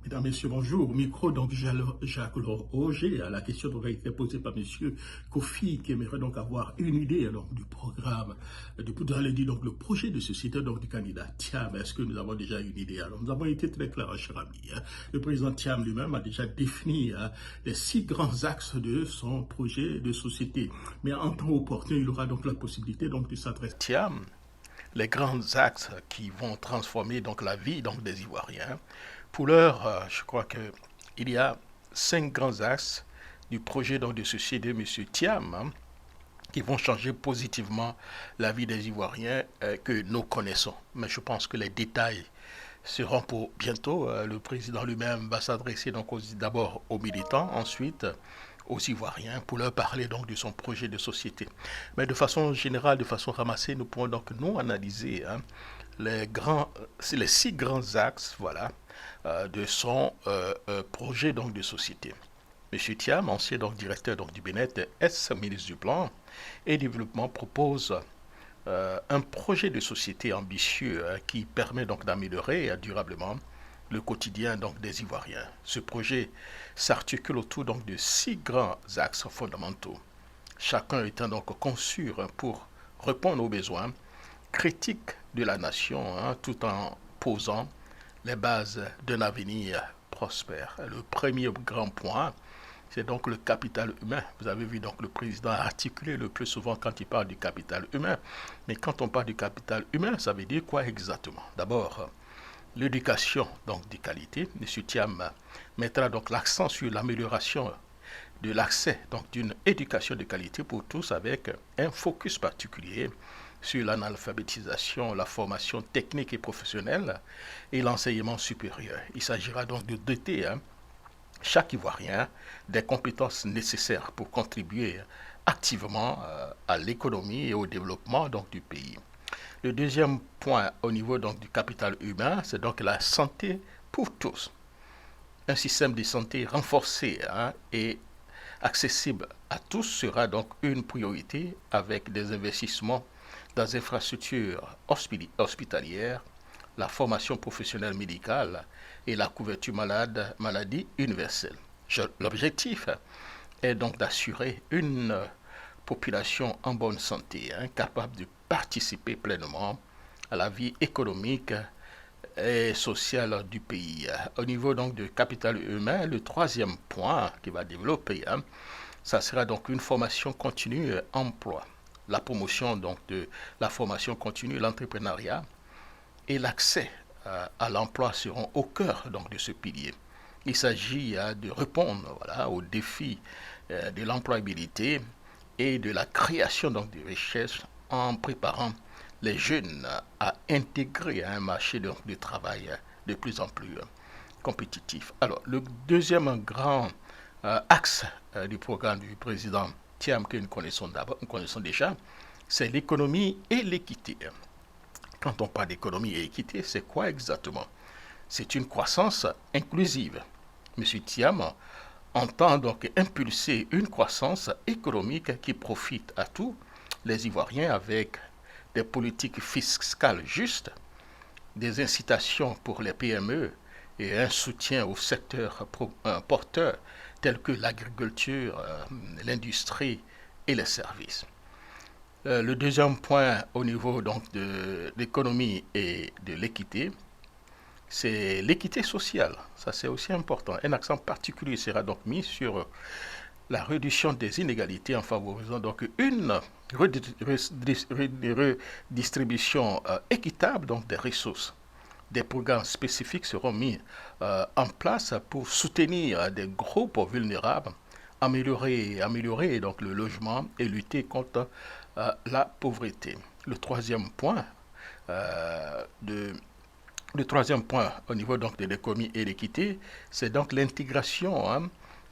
Mesdames, Messieurs, bonjour. Au micro, donc, Jacques-Laure Auger. La question donc, a été posée par Monsieur Kofi, qui aimerait donc avoir une idée alors, du programme, donc, le projet de société donc, du candidat Thiam. Est-ce que nous avons déjà une idée? Alors, nous avons été très clairs, cher ami. Le président Thiam lui-même a déjà défini les 6 grands axes de son projet de société. Mais en temps opportun, il aura donc la possibilité donc, de s'adresser. Thiam, les grands axes qui vont transformer donc la vie donc des Ivoiriens. Pour l'heure, je crois qu'il y a 5 grands axes du projet donc de société de M. Thiam qui vont changer positivement la vie des Ivoiriens que nous connaissons. Mais je pense que les détails seront pour bientôt. Le président lui-même va s'adresser donc d'abord aux militants, ensuite aux Ivoiriens pour leur parler donc de son projet de société. Mais de façon générale, de façon ramassée, nous pourrons donc nous analyser les 6 grands axes, voilà, de son projet donc de société. Monsieur Thiam, ancien donc directeur donc du BNET, ex-ministre du Plan et Développement, propose un projet de société ambitieux qui permet donc d'améliorer durablement le quotidien donc des Ivoiriens. Ce projet s'articule autour donc de 6 grands axes fondamentaux, chacun étant donc conçu pour répondre aux besoins critiques de la nation, tout en posant les bases d'un avenir prospère. Le premier grand point, c'est donc le capital humain. Vous avez vu donc le président articuler le plus souvent quand il parle du capital humain. Mais quand on parle du capital humain, ça veut dire quoi exactement? D'abord, l'éducation donc de qualité. M. Thiam mettra donc l'accent sur l'amélioration de l'accès donc d'une éducation de qualité pour tous avec un focus particulier sur l'analphabétisation, la formation technique et professionnelle et l'enseignement supérieur. Il s'agira donc de doter chaque Ivoirien des compétences nécessaires pour contribuer activement à l'économie et au développement donc, du pays. Le deuxième point au niveau donc, du capital humain, c'est donc la santé pour tous. Un système de santé renforcé et accessible à tous sera donc une priorité avec des investissements dans les infrastructures hospitalières, la formation professionnelle médicale et la couverture maladie universelle. L'objectif est donc d'assurer une population en bonne santé, capable de participer pleinement à la vie économique et sociale du pays. Au niveau donc du capital humain, le troisième point qui va développer, ça sera donc une formation continue emploi, la promotion donc de la formation continue, l'entrepreneuriat et l'accès à l'emploi seront au cœur donc de ce pilier. Il s'agit de répondre aux défis de l'employabilité et de la création donc de richesses en préparant les jeunes à intégrer un marché de travail de plus en plus compétitif. Alors, le deuxième grand axe du programme du président Thiam que nous connaissons déjà, c'est l'économie et l'équité. Quand on parle d'économie et équité, c'est quoi exactement? C'est une croissance inclusive. M. Thiam entend donc impulser une croissance économique qui profite à tous les Ivoiriens avec des politiques fiscales justes, des incitations pour les PME et un soutien au secteur porteur tels que l'agriculture, l'industrie et les services. Le deuxième point au niveau donc de l'économie et de l'équité, c'est l'équité sociale. Ça, c'est aussi important. Un accent particulier sera donc mis sur la réduction des inégalités en favorisant donc une redistribution équitable donc des ressources. Des programmes spécifiques seront mis en place pour soutenir des groupes vulnérables, améliorer donc le logement et lutter contre la pauvreté. Le troisième point au niveau donc de l'économie et l'équité, c'est donc l'intégration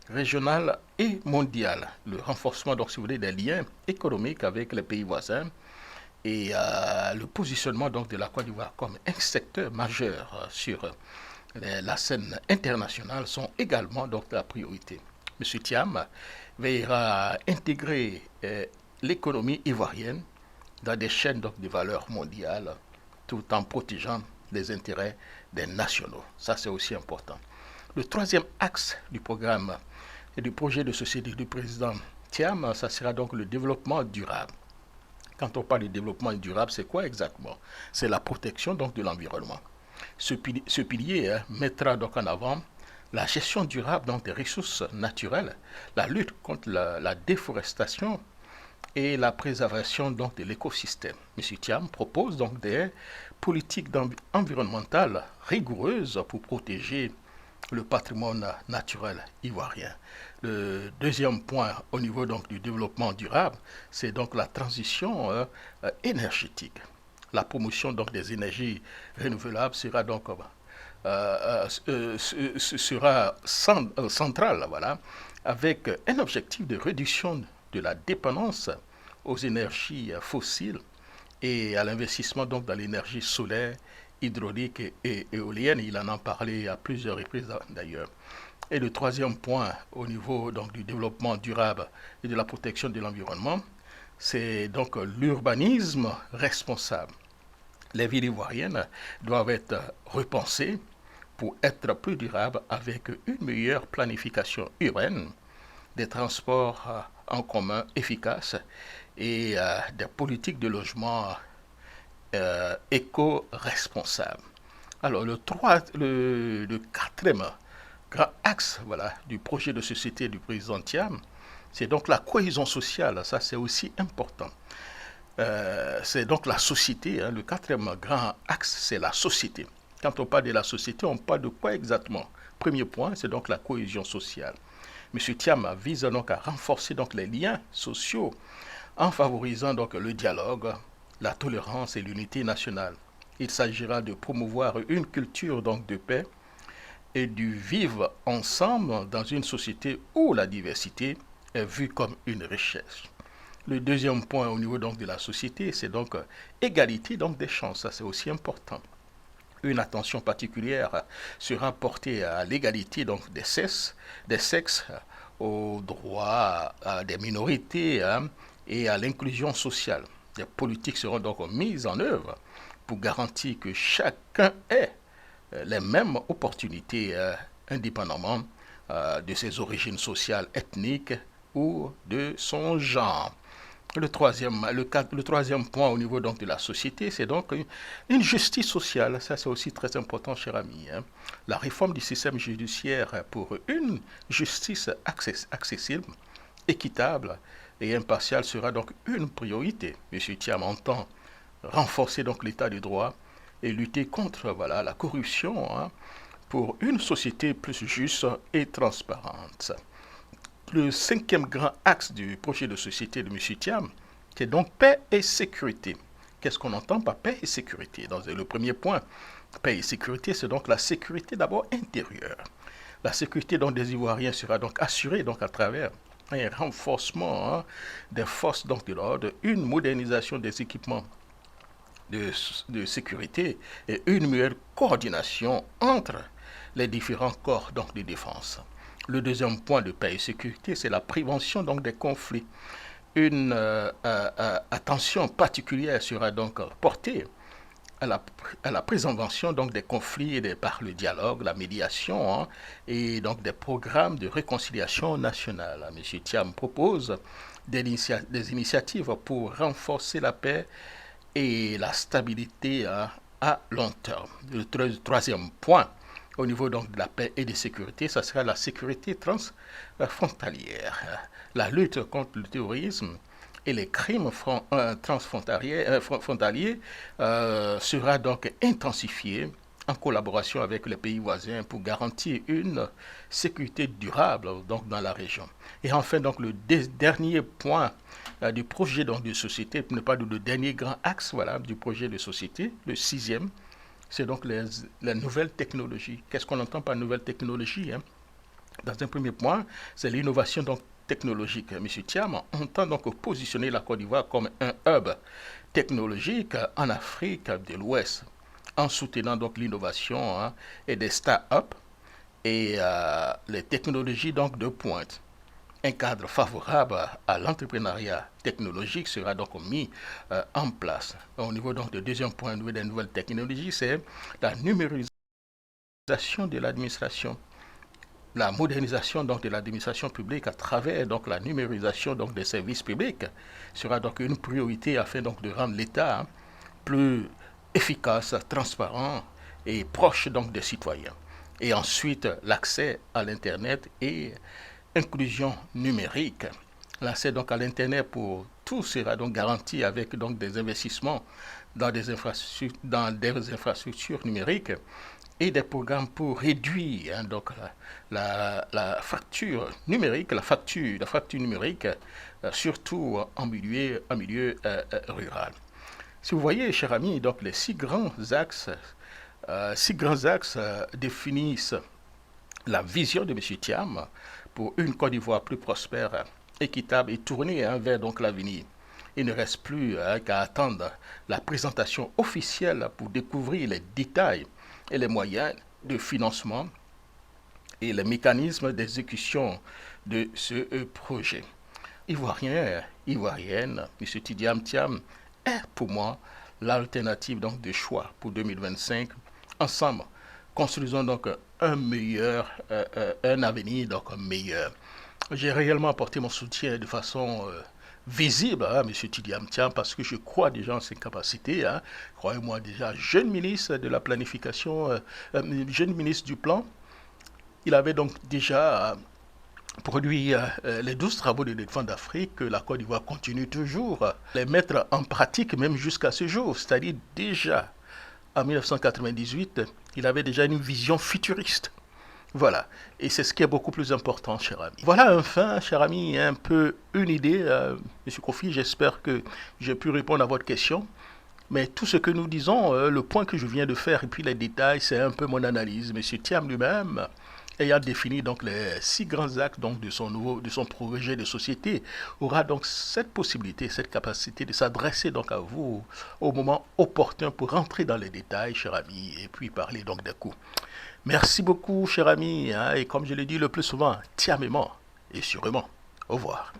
régionale et mondiale, le renforcement donc si vous voulez des liens économiques avec les pays voisins et le positionnement donc de la Côte d'Ivoire comme un secteur majeur sur la scène internationale sont également donc la priorité. M. Thiam veillera à intégrer l'économie ivoirienne dans des chaînes donc, de valeurs mondiales tout en protégeant les intérêts des nationaux. Ça, c'est aussi important. Le troisième axe du programme et du projet de société du président Thiam, ça sera donc le développement durable. Quand on parle de développement durable, c'est quoi exactement? C'est la protection donc de l'environnement. Ce pilier mettra donc en avant la gestion durable donc des ressources naturelles, la lutte contre la déforestation et la préservation donc de l'écosystème. M. Thiam propose donc des politiques environnementales rigoureuses pour protéger le patrimoine naturel ivoirien. Le deuxième point au niveau donc du développement durable, c'est donc la transition énergétique. La promotion donc des énergies renouvelables sera donc centrale, voilà, avec un objectif de réduction de la dépendance aux énergies fossiles et à l'investissement donc dans l'énergie solaire, hydraulique et éolienne. Il en a parlé à plusieurs reprises d'ailleurs. Et le troisième point au niveau donc du développement durable et de la protection de l'environnement, c'est donc l'urbanisme responsable. Les villes ivoiriennes doivent être repensées pour être plus durables avec une meilleure planification urbaine, des transports en commun efficaces et des politiques de logement éco-responsables. Alors le quatrième grand axe voilà, du projet de société du président Thiam, c'est donc la cohésion sociale. Ça, c'est aussi important. C'est donc la société. Hein, le quatrième grand axe, c'est la société. Quand on parle de la société, on parle de quoi exactement? Premier point, c'est donc la cohésion sociale. M. Thiam vise donc à renforcer donc les liens sociaux en favorisant donc le dialogue, la tolérance et l'unité nationale. Il s'agira de promouvoir une culture donc de paix et du vivre ensemble dans une société où la diversité est vue comme une richesse. Le deuxième point au niveau donc de la société, c'est donc égalité donc des chances. Ça, c'est aussi important. Une attention particulière sera portée à l'égalité donc des sexes, aux droits des minorités hein, et à l'inclusion sociale. Des politiques seront donc mises en œuvre pour garantir que chacun ait les mêmes opportunités indépendamment de ses origines sociales, ethniques ou de son genre. Le troisième point au niveau donc de la société, c'est donc une justice sociale. Ça, c'est aussi très important, cher ami. Hein. La réforme du système judiciaire pour une justice accessible, équitable et impartiale sera donc une priorité. M. Thiam entend renforcer donc l'état du droit et lutter contre voilà, la corruption hein, pour une société plus juste et transparente. Le cinquième grand axe du projet de société de M. Thiam, c'est donc paix et sécurité. Qu'est-ce qu'on entend par paix et sécurité? Dans le premier point, paix et sécurité, c'est donc la sécurité d'abord intérieure. La sécurité donc, des Ivoiriens sera donc assurée donc, à travers un renforcement hein, des forces donc, de l'ordre, une modernisation des équipements de sécurité et une meilleure coordination entre les différents corps donc, de défense. Le deuxième point de paix et sécurité, c'est la prévention donc, des conflits. Une attention particulière sera donc portée à la prévention donc, des conflits par le dialogue, la médiation hein, et donc des programmes de réconciliation nationale. M. Thiam propose des initiatives pour renforcer la paix et la stabilité à long terme. Le troisième point, au niveau donc de la paix et de sécurité, ça sera la sécurité transfrontalière. La lutte contre le terrorisme et les crimes transfrontaliers sera donc intensifiée en collaboration avec les pays voisins pour garantir une sécurité durable donc, dans la région. Et enfin, donc, le dernier point du projet donc, de société, pour ne pas dire le dernier grand axe voilà, du projet de société, le sixième, c'est donc les nouvelles technologies. Qu'est-ce qu'on entend par nouvelles technologies hein? Dans un premier point, c'est l'innovation donc, technologique. M. Thiam entend donc positionner la Côte d'Ivoire comme un hub technologique en Afrique de l'Ouest, en soutenant donc l'innovation hein, et des start-up et les technologies donc de pointe. Un cadre favorable à l'entrepreneuriat technologique sera donc mis en place. Au niveau donc du deuxième point au niveau des nouvelles technologies, c'est la numérisation de l'administration. la modernisation donc de l'administration publique à travers donc la numérisation donc des services publics sera donc une priorité afin donc de rendre l'État plus efficace, transparent et proche donc des citoyens. Et ensuite, l'accès à l'Internet et inclusion numérique. L'accès donc à l'Internet pour tous sera donc garanti avec donc des investissements dans des infrastructures numériques et des programmes pour réduire donc la facture numérique, la facture numérique, surtout en milieu rural. Si vous voyez, chers amis, donc les six grands axes définissent la vision de M. Thiam pour une Côte d'Ivoire plus prospère, équitable et tournée vers donc l'avenir. Il ne reste plus qu'à attendre la présentation officielle pour découvrir les détails et les moyens de financement et les mécanismes d'exécution de ce projet. Ivoirien, Ivoirienne, M. Tidiam Thiam est pour moi l'alternative donc de choix pour 2025. Ensemble, construisons donc un avenir donc meilleur. J'ai réellement apporté mon soutien de façon visible à M. Tidiam Thiam parce que je crois déjà en ses capacités. Croyez-moi déjà, jeune ministre de la planification, jeune ministre du plan, il avait donc déjà produit les 12 travaux de défense d'Afrique que la Côte d'Ivoire continue toujours les mettre en pratique même jusqu'à ce jour. C'est-à-dire déjà en 1998, il avait déjà une vision futuriste. Voilà, et c'est ce qui est beaucoup plus important, cher ami. Voilà enfin, cher ami, un peu une idée, Monsieur Kofi, j'espère que j'ai pu répondre à votre question. Mais tout ce que nous disons, le point que je viens de faire et puis les détails, c'est un peu mon analyse. Monsieur Thiam lui-même, ayant défini donc les six grands axes donc de son projet de société, aura donc cette possibilité, cette capacité de s'adresser donc à vous au moment opportun pour rentrer dans les détails, cher ami, et puis parler donc des coûts. Merci beaucoup, cher ami, et comme je l'ai dit le plus souvent, Thiamement et sûrement. Au revoir.